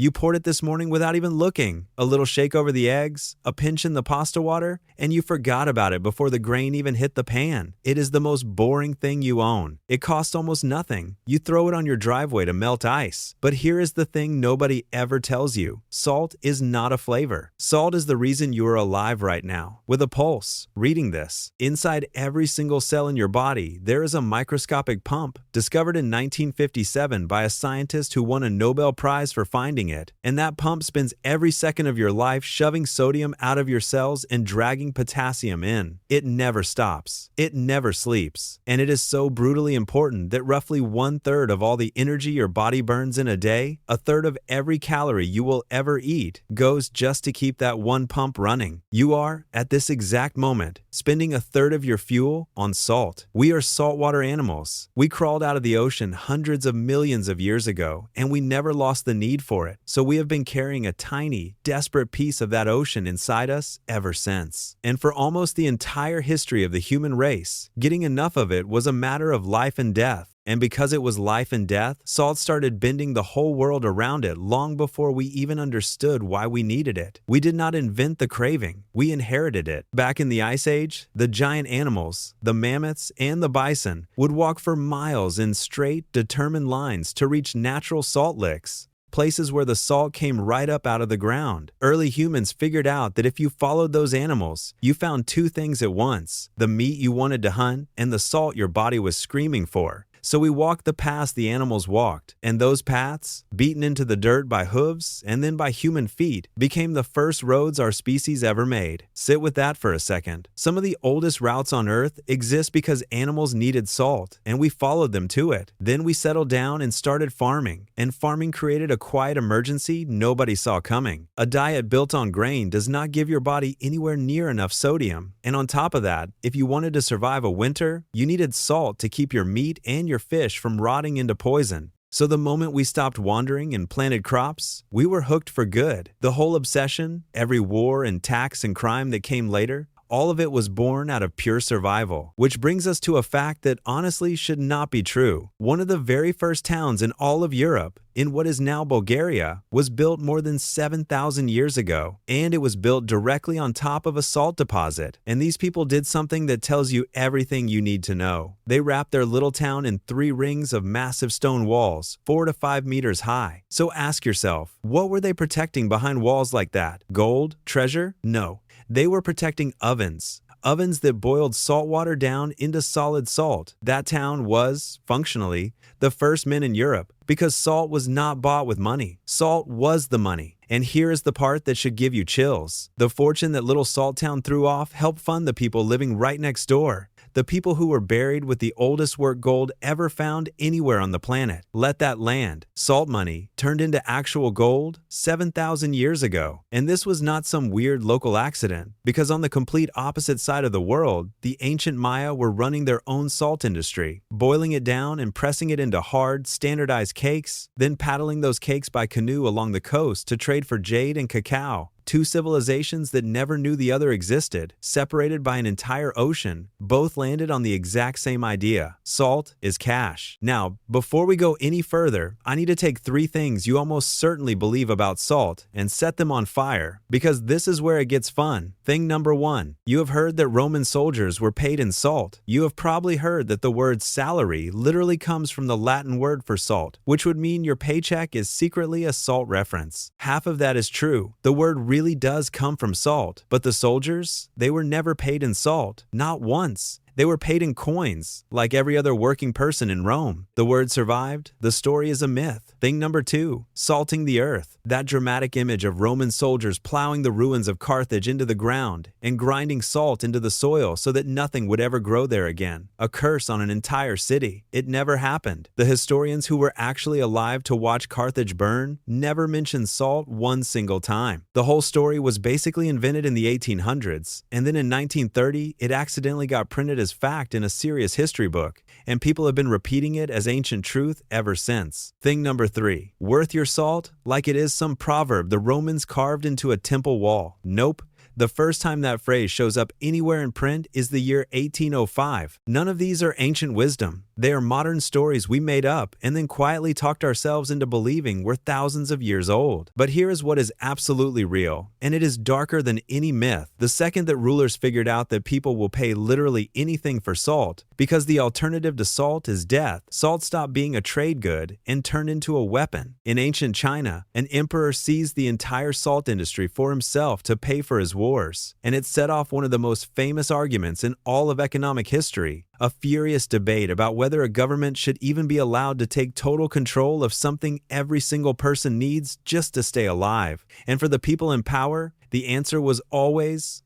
You poured it this morning without even looking. A little shake over the eggs, a pinch in the pasta water, and you forgot about it before the grain even hit the pan. It is the most boring thing you own. It costs almost nothing. You throw it on your driveway to melt ice. But here is the thing nobody ever tells you. Salt is not a flavor. Salt is the reason you are alive right now, with a pulse, reading this. Inside every single cell in your body, there is a microscopic pump, discovered in 1957 by a scientist who won a Nobel Prize for finding it. And that pump spends every second of your life shoving sodium out of your cells and dragging potassium in. It never stops. It never sleeps. And it is so brutally important that roughly 1/3 of all the energy your body burns in a day, 1/3 of every calorie you will ever eat, goes just to keep that one pump running. You are, at this exact moment, spending 1/3 of your fuel on salt. We are saltwater animals. We crawled out of the ocean hundreds of millions of years ago, and we never lost the need for it. So we have been carrying a tiny, desperate piece of that ocean inside us ever since. And for almost the entire history of the human race, getting enough of it was a matter of life and death. And because it was life and death, salt started bending the whole world around it long before we even understood why we needed it. We did not invent the craving, we inherited it. Back in the Ice Age, the giant animals, the mammoths and the bison, would walk for miles in straight, determined lines to reach natural salt licks, places where the salt came right up out of the ground. Early humans figured out that if you followed those animals, you found two things at once: the meat you wanted to hunt and the salt your body was screaming for. So we walked the paths the animals walked, and those paths, beaten into the dirt by hooves and then by human feet, became the first roads our species ever made. Sit with that for a second. Some of the oldest routes on Earth exist because animals needed salt, and we followed them to it. Then we settled down and started farming, and farming created a quiet emergency nobody saw coming. A diet built on grain does not give your body anywhere near enough sodium, and on top of that, if you wanted to survive a winter, you needed salt to keep your meat and your fish from rotting into poison. So the moment we stopped wandering and planted crops, we were hooked for good. The whole obsession, every war and tax and crime that came later, all of it was born out of pure survival. Which brings us to a fact that honestly should not be true. One of the very first towns in all of Europe, in what is now Bulgaria, was built more than 7,000 years ago, and it was built directly on top of a salt deposit. And these people did something that tells you everything you need to know. They wrapped their little town in 3 rings of massive stone walls, 4 to 5 meters high. So ask yourself, what were they protecting behind walls like that? Gold? Treasure? No. They were protecting ovens. Ovens that boiled salt water down into solid salt. That town was, functionally, the first men in Europe, because salt was not bought with money. Salt was the money. And here is the part that should give you chills. The fortune that little salt town threw off helped fund the people living right next door. The people who were buried with the oldest work gold ever found anywhere on the planet. Let that land, salt money, turned into actual gold 7,000 years ago. And this was not some weird local accident, because on the complete opposite side of the world, the ancient Maya were running their own salt industry, boiling it down and pressing it into hard, standardized cakes, then paddling those cakes by canoe along the coast to trade for jade and cacao. 2 civilizations that never knew the other existed, separated by an entire ocean, both landed on the exact same idea. Salt is cash. Now, before we go any further, I need to take 3 things you almost certainly believe about salt and set them on fire, because this is where it gets fun. Thing number 1, you have heard that Roman soldiers were paid in salt. You have probably heard that the word salary literally comes from the Latin word for salt, which would mean your paycheck is secretly a salt reference. Half of that is true. The word really does come from salt, but the soldiers, they were never paid in salt, not once. They were paid in coins, like every other working person in Rome. The word survived. The story is a myth. Thing number 2, salting the earth. That dramatic image of Roman soldiers plowing the ruins of Carthage into the ground and grinding salt into the soil so that nothing would ever grow there again. A curse on an entire city. It never happened. The historians who were actually alive to watch Carthage burn never mentioned salt one single time. The whole story was basically invented in the 1800s, and then in 1930, it accidentally got printed as fact in a serious history book, and people have been repeating it as ancient truth ever since. Thing number 3, worth your salt like it is some proverb the Romans carved into a temple wall. Nope. The first time that phrase shows up anywhere in print is the year 1805. None of these are ancient wisdom. They are modern stories we made up and then quietly talked ourselves into believing were thousands of years old. But here is what is absolutely real, and it is darker than any myth. The second that rulers figured out that people will pay literally anything for salt, because the alternative to salt is death, salt stopped being a trade good and turned into a weapon. In ancient China, an emperor seized the entire salt industry for himself to pay for his wars, and it set off one of the most famous arguments in all of economic history. A furious debate about whether a government should even be allowed to take total control of something every single person needs just to stay alive. And for the people in power, the answer was always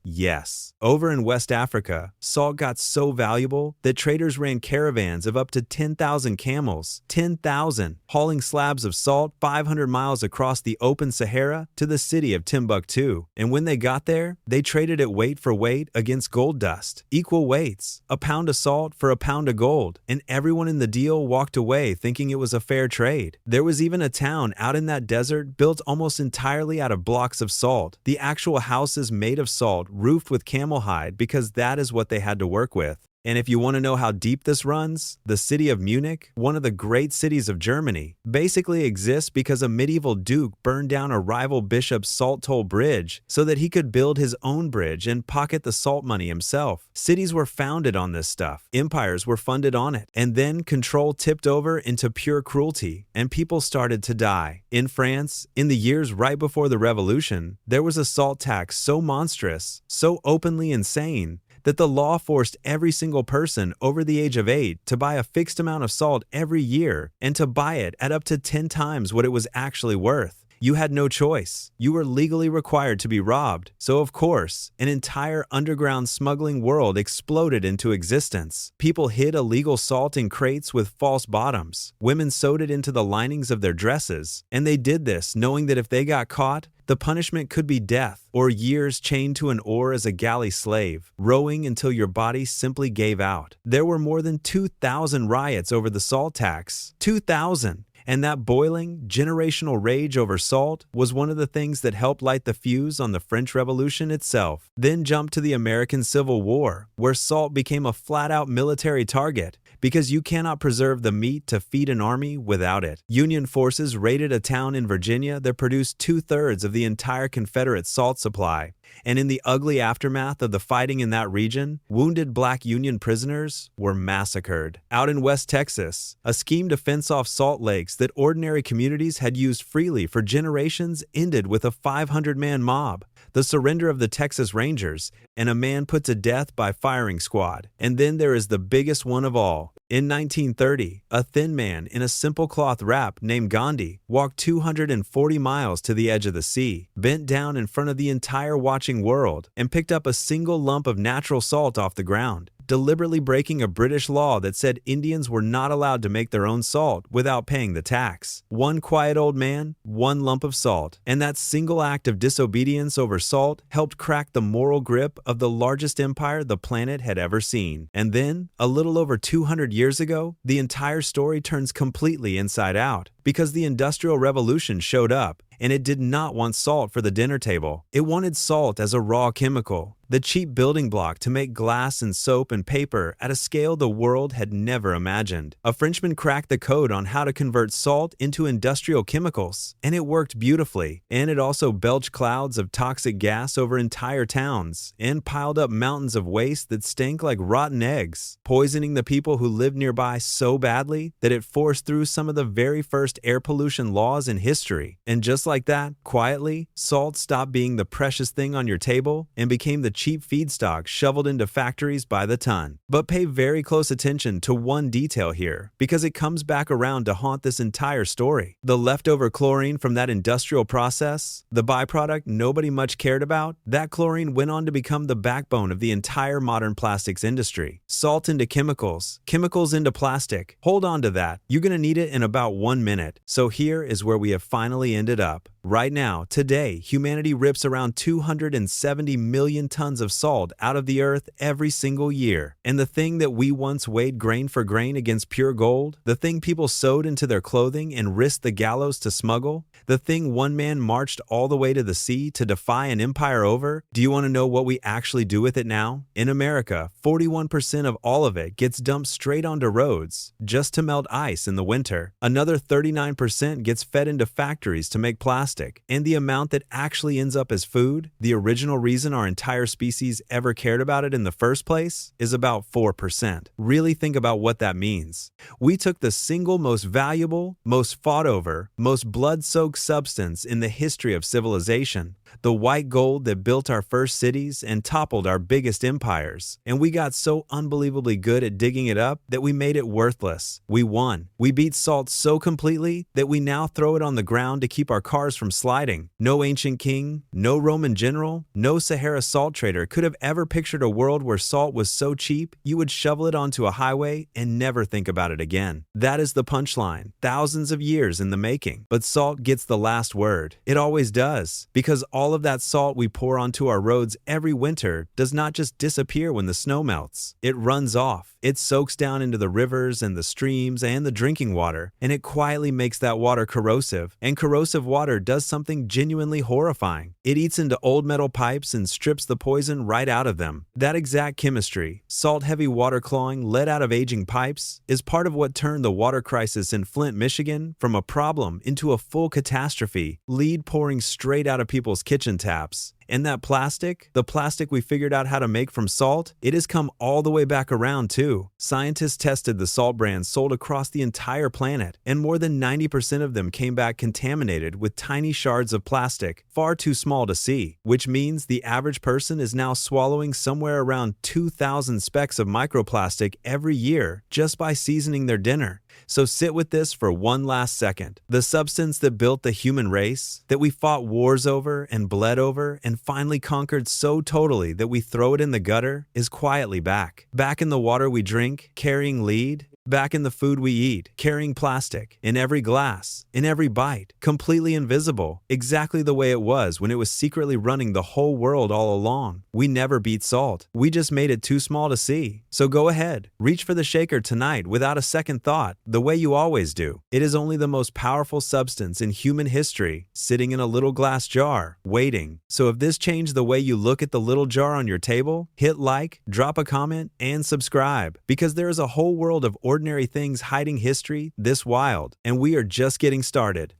yes. Over in West Africa, salt got so valuable that traders ran caravans of up to 10,000 camels, 10,000, hauling slabs of salt 500 miles across the open Sahara to the city of Timbuktu. And when they got there, they traded it weight for weight against gold dust, equal weights, a pound of salt for a pound of gold, and everyone in the deal walked away thinking it was a fair trade. There was even a town out in that desert built almost entirely out of blocks of salt. The actual houses made of salt, roofed with camel hide because that is what they had to work with. And if you want to know how deep this runs, the city of Munich, one of the great cities of Germany, basically exists because a medieval duke burned down a rival bishop's salt toll bridge so that he could build his own bridge and pocket the salt money himself. Cities were founded on this stuff. Empires were funded on it. And then control tipped over into pure cruelty, and people started to die. In France, in the years right before the revolution, there was a salt tax so monstrous, so openly insane, that the law forced every single person over the age of 8 to buy a fixed amount of salt every year and to buy it at up to 10 times what it was actually worth. You had no choice. You were legally required to be robbed. So of course, an entire underground smuggling world exploded into existence. People hid illegal salt in crates with false bottoms. Women sewed it into the linings of their dresses. And they did this knowing that if they got caught, the punishment could be death or years chained to an oar as a galley slave, rowing until your body simply gave out. There were more than 2,000 riots over the salt tax. 2,000! And that boiling, generational rage over salt was one of the things that helped light the fuse on the French Revolution itself. Then jump to the American Civil War, where salt became a flat-out military target, because you cannot preserve the meat to feed an army without it. Union forces raided a town in Virginia that produced 2/3 of the entire Confederate salt supply. And in the ugly aftermath of the fighting in that region, wounded black Union prisoners were massacred. Out in West Texas, a scheme to fence off salt lakes that ordinary communities had used freely for generations ended with a 500-man mob, the surrender of the Texas Rangers, and a man put to death by firing squad. And then there is the biggest one of all. In 1930, a thin man in a simple cloth wrap named Gandhi walked 240 miles to the edge of the sea, bent down in front of the entire watching world, and picked up a single lump of natural salt off the ground, deliberately breaking a British law that said Indians were not allowed to make their own salt without paying the tax. One quiet old man, one lump of salt. And that single act of disobedience over salt helped crack the moral grip of the largest empire the planet had ever seen. And then, a little over 200 years ago, the entire story turns completely inside out, because the Industrial Revolution showed up, and it did not want salt for the dinner table. It wanted salt as a raw chemical, the cheap building block to make glass and soap and paper at a scale the world had never imagined. A Frenchman cracked the code on how to convert salt into industrial chemicals, and it worked beautifully. And it also belched clouds of toxic gas over entire towns, and piled up mountains of waste that stank like rotten eggs, poisoning the people who lived nearby so badly that it forced through some of the very first air pollution laws in history. And just like that, quietly, salt stopped being the precious thing on your table and became the cheap feedstock shoveled into factories by the ton. But pay very close attention to one detail here, because it comes back around to haunt this entire story. The leftover chlorine from that industrial process, the byproduct nobody much cared about, that chlorine went on to become the backbone of the entire modern plastics industry. Salt into chemicals, chemicals into plastic. Hold on to that. You're going to need it in about 1 minute. So here is where we have finally ended up. Right now, today, humanity rips around 270 million tons of salt out of the earth every single year. And the thing that we once weighed grain for grain against pure gold, the thing people sewed into their clothing and risked the gallows to smuggle, the thing one man marched all the way to the sea to defy an empire over, do you want to know what we actually do with it now? In America, 41% of all of it gets dumped straight onto roads, just to melt ice in the winter. Another 39% gets fed into factories to make plastic. And the amount that actually ends up as food, the original reason our entire species ever cared about it in the first place, is about 4%. Really think about what that means. We took the single most valuable, most fought over, most blood-soaked substance in the history of civilization, the white gold that built our first cities and toppled our biggest empires, and we got so unbelievably good at digging it up that we made it worthless. We won. We beat salt so completely that we now throw it on the ground to keep our cars from sliding. No ancient king, no Roman general, no Sahara salt trader could have ever pictured a world where salt was so cheap you would shovel it onto a highway and never think about it again. That is the punchline. Thousands of years in the making. But salt gets the last word. It always does. Because all of that salt we pour onto our roads every winter does not just disappear when the snow melts. It runs off. It soaks down into the rivers and the streams and the drinking water, and it quietly makes that water corrosive. And corrosive water does something genuinely horrifying. It eats into old metal pipes and strips the poison right out of them. That exact chemistry, salt-heavy water clawing let out of aging pipes, is part of what turned the water crisis in Flint, Michigan from a problem into a full catastrophe, lead pouring straight out of people's kitchen taps. And that plastic, the plastic we figured out how to make from salt, it has come all the way back around too. Scientists tested the salt brands sold across the entire planet, and more than 90% of them came back contaminated with tiny shards of plastic, far too small to see, which means the average person is now swallowing somewhere around 2,000 specks of microplastic every year just by seasoning their dinner. So sit with this for one last second. The substance that built the human race, that we fought wars over and bled over and finally conquered so totally that we throw it in the gutter, is quietly back. Back in the water we drink, carrying lead. Back in the food we eat, carrying plastic, in every glass, in every bite, completely invisible, exactly the way it was when it was secretly running the whole world all along. We never beat salt. We just made it too small to see. So go ahead, reach for the shaker tonight without a second thought, the way you always do. It is only the most powerful substance in human history, sitting in a little glass jar, waiting. So if this changed the way you look at the little jar on your table, hit like, drop a comment, and subscribe, because there is a whole world of ordinary things hiding history this wild, and we are just getting started.